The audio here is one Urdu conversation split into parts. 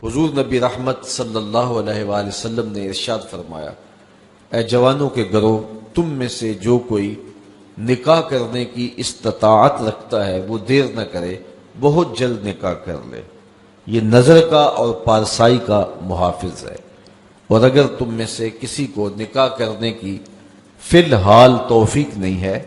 حضور نبی رحمت صلی اللہ علیہ وآلہ وسلم نے ارشاد فرمایا، اے جوانوں کے گروہ، تم میں سے جو کوئی نکاح کرنے کی استطاعت رکھتا ہے وہ دیر نہ کرے، بہت جلد نکاح کر لے، یہ نظر کا اور پارسائی کا محافظ ہے۔ اور اگر تم میں سے کسی کو نکاح کرنے کی فی الحال توفیق نہیں ہے،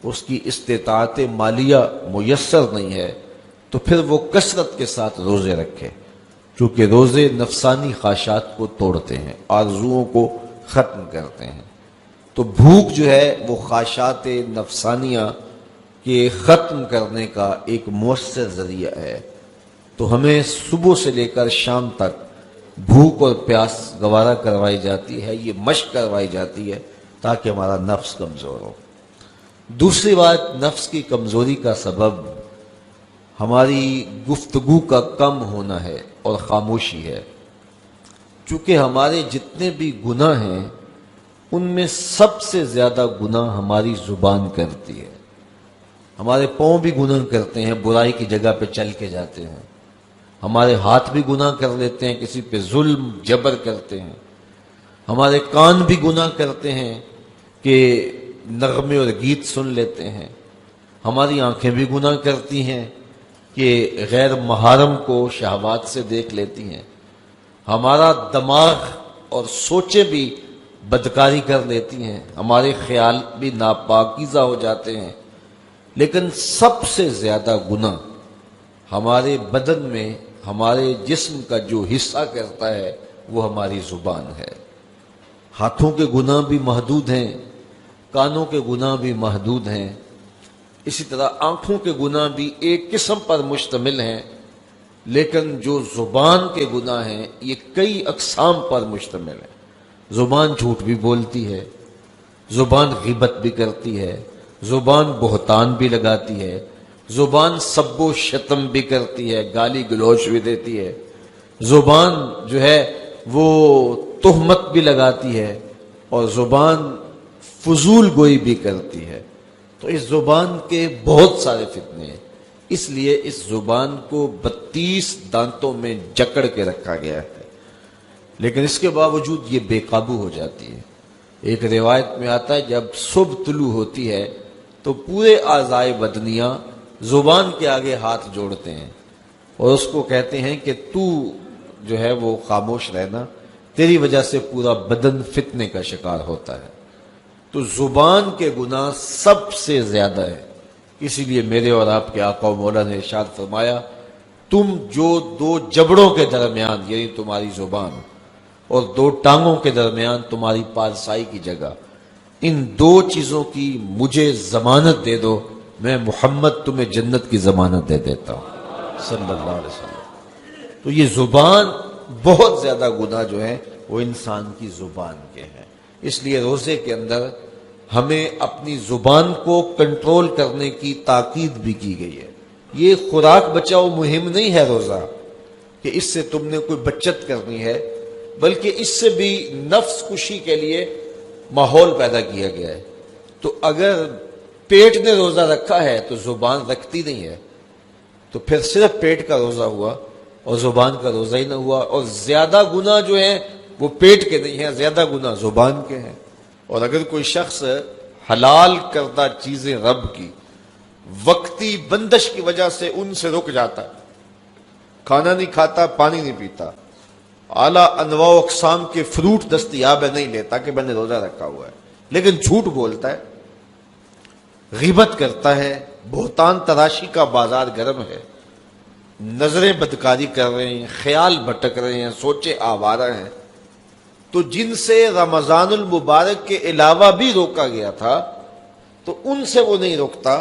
اس کی استطاعت مالیہ میسر نہیں ہے، تو پھر وہ کثرت کے ساتھ روزے رکھے، کیونکہ روزے نفسانی خواہشات کو توڑتے ہیں، آرزوؤں کو ختم کرتے ہیں۔ تو بھوک جو ہے وہ خواہشات نفسانیہ کے ختم کرنے کا ایک مؤثر ذریعہ ہے۔ تو ہمیں صبح سے لے کر شام تک بھوک اور پیاس گوارا کروائی جاتی ہے، یہ مشق کروائی جاتی ہے تاکہ ہمارا نفس کمزور ہو۔ دوسری بات، نفس کی کمزوری کا سبب ہماری گفتگو کا کم ہونا ہے اور خاموشی ہے، چونکہ ہمارے جتنے بھی گناہ ہیں ان میں سب سے زیادہ گناہ ہماری زبان کرتی ہے۔ ہمارے پاؤں بھی گناہ کرتے ہیں، برائی کی جگہ پہ چل کے جاتے ہیں، ہمارے ہاتھ بھی گناہ کر لیتے ہیں، کسی پہ ظلم جبر کرتے ہیں، ہمارے کان بھی گناہ کرتے ہیں کہ نغمے اور گیت سن لیتے ہیں، ہماری آنکھیں بھی گناہ کرتی ہیں کہ غیر محرم کو شہوات سے دیکھ لیتی ہیں، ہمارا دماغ اور سوچیں بھی بدکاری کر لیتی ہیں، ہمارے خیال بھی ناپاکیزہ ہو جاتے ہیں۔ لیکن سب سے زیادہ گناہ ہمارے بدن میں ہمارے جسم کا جو حصہ کرتا ہے وہ ہماری زبان ہے۔ ہاتھوں کے گناہ بھی محدود ہیں، کانوں کے گناہ بھی محدود ہیں، اسی طرح آنکھوں کے گناہ بھی ایک قسم پر مشتمل ہیں، لیکن جو زبان کے گناہ ہیں یہ کئی اقسام پر مشتمل ہیں۔ زبان جھوٹ بھی بولتی ہے، زبان غیبت بھی کرتی ہے، زبان بہتان بھی لگاتی ہے، زبان سب و شتم بھی کرتی ہے، گالی گلوچ بھی دیتی ہے، زبان جو ہے وہ تہمت بھی لگاتی ہے، اور زبان فضول گوئی بھی کرتی ہے۔ تو اس زبان کے بہت سارے فتنے ہیں، اس لیے اس زبان کو 32 دانتوں میں جکڑ کے رکھا گیا ہے، لیکن اس کے باوجود یہ بے قابو ہو جاتی ہے۔ ایک روایت میں آتا ہے جب صبح طلوع ہوتی ہے تو پورے اعضائے بدنیاں زبان کے آگے ہاتھ جوڑتے ہیں اور اس کو کہتے ہیں کہ تو جو ہے وہ خاموش رہنا، تیری وجہ سے پورا بدن فتنے کا شکار ہوتا ہے۔ تو زبان کے گناہ سب سے زیادہ ہے، اسی لیے میرے اور آپ کے آقا و مولا نے ارشاد فرمایا، تم جو دو جبڑوں کے درمیان یعنی تمہاری زبان اور دو ٹانگوں کے درمیان تمہاری پارسائی کی جگہ، ان دو چیزوں کی مجھے ضمانت دے دو، میں محمد تمہیں جنت کی ضمانت دے دیتا ہوں صلی اللہ علیہ وسلم۔ تو یہ زبان بہت زیادہ گناہ جو ہے وہ انسان کی زبان کے ہیں، اس لیے روزے کے اندر ہمیں اپنی زبان کو کنٹرول کرنے کی تاکید بھی کی گئی ہے۔ یہ خوراک بچاؤ مہم نہیں ہے روزہ کہ اس سے تم نے کوئی بچت کرنی ہے، بلکہ اس سے بھی نفس کشی کے لیے ماحول پیدا کیا گیا ہے۔ تو اگر پیٹ نے روزہ رکھا ہے تو زبان رکھتی نہیں ہے، تو پھر صرف پیٹ کا روزہ ہوا اور زبان کا روزہ ہی نہ ہوا، اور زیادہ گناہ جو ہیں وہ پیٹ کے نہیں ہیں، زیادہ گناہ زبان کے ہیں۔ اور اگر کوئی شخص حلال کردہ چیزیں رب کی وقتی بندش کی وجہ سے ان سے رک جاتا، کھانا نہیں کھاتا، پانی نہیں پیتا، اعلیٰ انواع و اقسام کے فروٹ دستیاب ہے نہیں لیتا کہ میں نے روزہ رکھا ہوا ہے، لیکن جھوٹ بولتا ہے، غیبت کرتا ہے، بہتان تراشی کا بازار گرم ہے، نظریں بدکاری کر رہے ہیں، خیال بھٹک رہے ہیں، سوچے آوارہ ہیں، تو جن سے رمضان المبارک کے علاوہ بھی روکا گیا تھا تو ان سے وہ نہیں روکتا،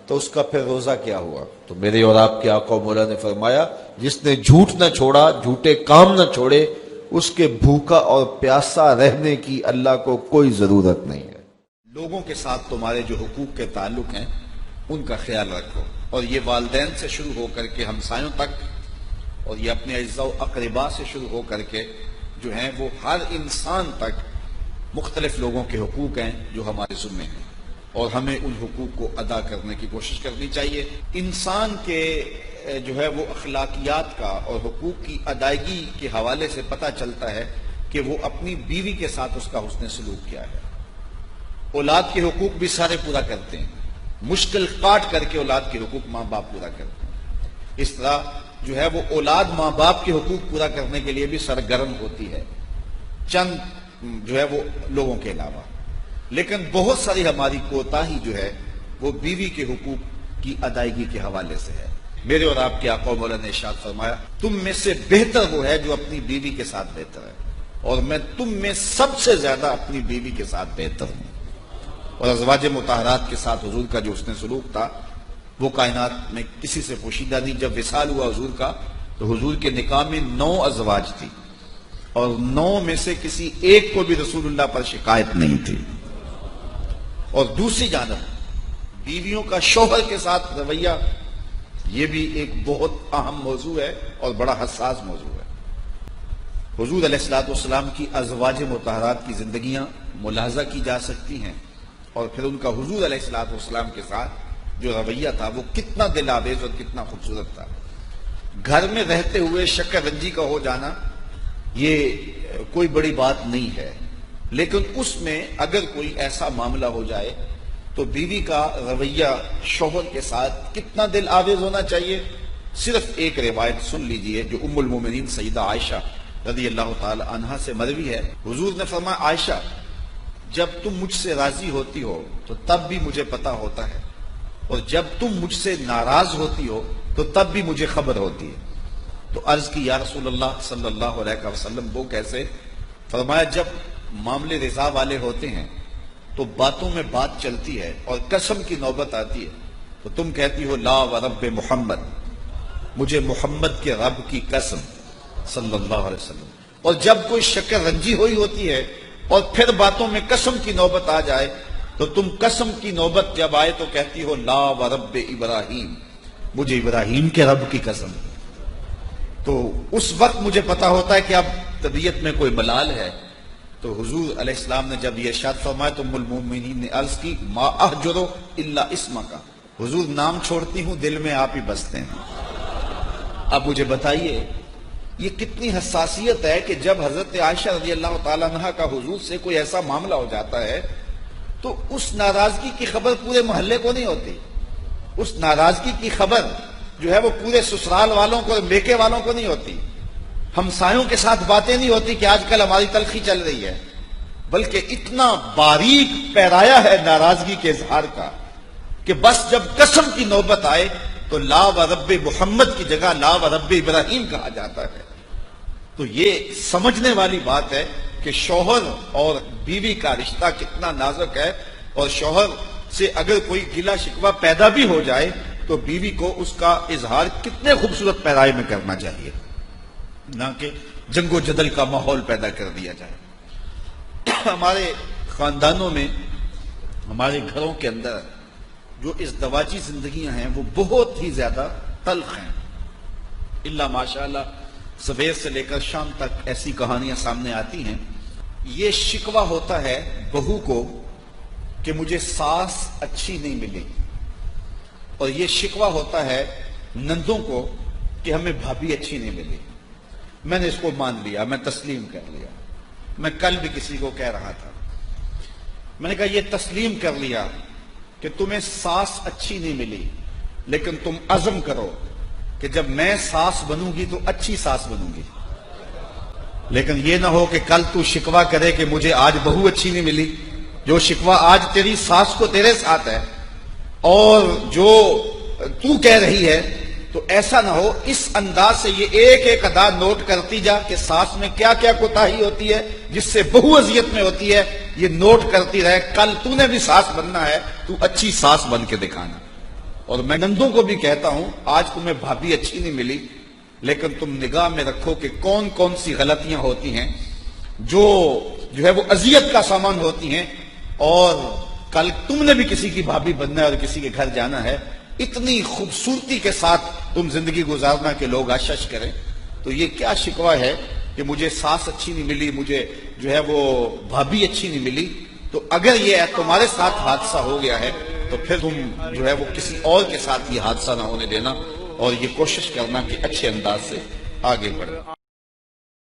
تو اس کا پھر روزہ کیا ہوا؟ تو میرے اور آپ کے آقا و مولا نے فرمایا، جس نے جھوٹ نہ چھوڑا، جھوٹے کام نہ چھوڑے، اس کے بھوکا اور پیاسا رہنے کی اللہ کو کوئی ضرورت نہیں ہے۔ لوگوں کے ساتھ تمہارے جو حقوق کے تعلق ہیں ان کا خیال رکھو، اور یہ والدین سے شروع ہو کر کے ہمسایوں تک، اور یہ اپنے اعزاء و اقرباء سے شروع ہو کر کے جو ہیں وہ ہر انسان تک مختلف لوگوں کے حقوق ہیں جو ہمارے ذمہ ہیں، اور ہمیں ان حقوق کو ادا کرنے کی کوشش کرنی چاہیے۔ انسان کے جو ہے وہ اخلاقیات کا اور حقوق کی ادائیگی کے حوالے سے پتہ چلتا ہے کہ وہ اپنی بیوی کے ساتھ اس کا حسن سلوک کیا ہے۔ اولاد کے حقوق بھی سارے پورا کرتے ہیں، مشکل کاٹ کر کے اولاد کے حقوق ماں باپ پورا کرتے ہیں۔ اس طرح جو ہے وہ اولاد ماں باپ کے حقوق پورا کرنے کے لیے بھی سرگرم ہوتی ہے، چند جو ہے وہ لوگوں کے علاوہ۔ لیکن بہت ساری ہماری کوتاہی جو ہے وہ بیوی کے حقوق کی ادائیگی کے حوالے سے ہے۔ میرے اور آپ کے آقا و مولا نے ارشاد فرمایا، تم میں سے بہتر وہ ہے جو اپنی بیوی کے ساتھ بہتر ہے، اور میں تم میں سب سے زیادہ اپنی بیوی کے ساتھ بہتر ہوں۔ اور ازواج مطہرات کے ساتھ حضور کا جو حسن سلوک تھا وہ کائنات میں کسی سے پوشیدہ نہیں۔ جب وصال ہوا حضور کا تو حضور کے نکاح میں 9 ازواج تھی، اور 9 میں سے کسی ایک کو بھی رسول اللہ پر شکایت نہیں تھی۔ اور دوسری جانب بیویوں کا شوہر کے ساتھ رویہ، یہ بھی ایک بہت اہم موضوع ہے اور بڑا حساس موضوع ہے۔ حضور علیہ الصلوۃ والسلام کی ازواج مطہرات کی زندگیاں ملاحظہ کی جا سکتی ہیں، اور پھر ان کا حضور علیہ الصلوۃ والسلام کے ساتھ جو رویہ تھا وہ کتنا دل آویز اور کتنا خوبصورت تھا۔ گھر میں رہتے ہوئے شکر رنجی کا ہو جانا یہ کوئی بڑی بات نہیں ہے، لیکن اس میں اگر کوئی ایسا معاملہ ہو جائے تو بیوی کا رویہ شوہر کے ساتھ کتنا دل آویز ہونا چاہیے۔ صرف ایک روایت سن لیجئے جو ام المومنین سیدہ عائشہ رضی اللہ تعالی عنہا سے مروی ہے۔ حضور نے فرمایا، عائشہ جب تم مجھ سے راضی ہوتی ہو تو تب بھی مجھے پتا ہوتا ہے، اور جب تم مجھ سے ناراض ہوتی ہو تو تب بھی مجھے خبر ہوتی ہے۔ تو عرض کی، یا رسول اللہ صلی اللہ علیہ وسلم وہ کیسے؟ فرمایا، جب معاملے رضا والے ہوتے ہیں تو باتوں میں بات چلتی ہے اور قسم کی نوبت آتی ہے تو تم کہتی ہو لا و رب محمد، مجھے محمد کے رب کی قسم صلی اللہ علیہ وسلم۔ اور جب کوئی شکر رنجی ہوئی ہوتی ہے اور پھر باتوں میں قسم کی نوبت آ جائے تو تم قسم کی نوبت جب آئے تو کہتی ہو لا و رب ابراہیم، مجھے ابراہیم کے رب کی قسم۔ تو اس وقت مجھے پتا ہوتا ہے کہ اب طبیعت میں کوئی ملال ہے۔ تو حضور علیہ السلام نے جب یہ ارشاد فرمایا تو ام المومنین نے عرض کی، ما احجر الا اسمک، حضور نام چھوڑتی ہوں دل میں آپ ہی بستے ہیں۔ اب مجھے بتائیے یہ کتنی حساسیت ہے کہ جب حضرت عائشہ رضی اللہ تعالیٰ عنہ کا حضور سے کوئی ایسا معاملہ ہو جاتا ہے تو اس ناراضگی کی خبر پورے محلے کو نہیں ہوتی، اس ناراضگی کی خبر جو ہے وہ پورے سسرال والوں کو اور میکے والوں کو نہیں ہوتی، ہمسایوں کے ساتھ باتیں نہیں ہوتی کہ آج کل ہماری تلخی چل رہی ہے، بلکہ اتنا باریک پیرایا ہے ناراضگی کے اظہار کا کہ بس جب قسم کی نوبت آئے تو لا و رب محمد کی جگہ لا و رب ابراہیم کہا جاتا ہے۔ تو یہ سمجھنے والی بات ہے کہ شوہر اور بیوی کا رشتہ کتنا نازک ہے، اور شوہر سے اگر کوئی گلہ شکوہ پیدا بھی ہو جائے تو بیوی کو اس کا اظہار کتنے خوبصورت پیرائے میں کرنا چاہیے، نہ کہ جنگ و جدل کا ماحول پیدا کر دیا جائے۔ ہمارے خاندانوں میں، ہمارے گھروں کے اندر جو ازدواجی زندگیاں ہیں وہ بہت ہی زیادہ تلخ ہیں، الا ماشاءاللہ سویر سے لے کر شام تک ایسی کہانیاں سامنے آتی ہیں۔ یہ شکوہ ہوتا ہے بہو کو کہ مجھے ساس اچھی نہیں ملی، اور یہ شکوہ ہوتا ہے نندوں کو کہ ہمیں بھابھی اچھی نہیں ملی۔ میں نے اس کو مان لیا، میں تسلیم کر لیا۔ میں کل بھی کسی کو کہہ رہا تھا، میں نے کہا یہ تسلیم کر لیا کہ تمہیں ساس اچھی نہیں ملی، لیکن تم عزم کرو کہ جب میں ساس بنوں گی تو اچھی ساس بنوں گی، لیکن یہ نہ ہو کہ کل تو شکوہ کرے کہ مجھے آج بہو اچھی نہیں ملی۔ جو شکوہ آج تیری ساس کو تیرے ساتھ ہے اور جو تو کہہ رہی ہے، تو ایسا نہ ہو اس انداز سے یہ ایک ایک ادا نوٹ کرتی جا کہ ساس میں کیا کیا کوتاہی ہوتی ہے جس سے بہو اذیت میں ہوتی ہے، یہ نوٹ کرتی رہے۔ کل تو نے بھی ساس بننا ہے، تو اچھی ساس بن کے دکھانا۔ اور میں نندوں کو بھی کہتا ہوں، آج تمہیں بھابھی اچھی نہیں ملی، لیکن تم نگاہ میں رکھو کہ کون کون سی غلطیاں ہوتی ہیں جو ہے وہ اذیت کا سامان ہوتی ہیں، اور کل تم نے بھی کسی کی بھابھی بننا ہے اور کسی کے گھر جانا ہے۔ اتنی خوبصورتی کے ساتھ تم زندگی گزارنا کہ لوگ آشش کریں۔ تو یہ کیا شکوہ ہے کہ مجھے ساس اچھی نہیں ملی، مجھے جو ہے وہ بھابھی اچھی نہیں ملی۔ تو تو اگر یہ تمہارے ساتھ حادثہ ہو گیا ہے تو پھر تم جو ہے وہ کسی اور کے ساتھ یہ حادثہ نہ ہونے دینا اور یہ کوشش کرنا کہ اچھے انداز سے آگے بڑھے.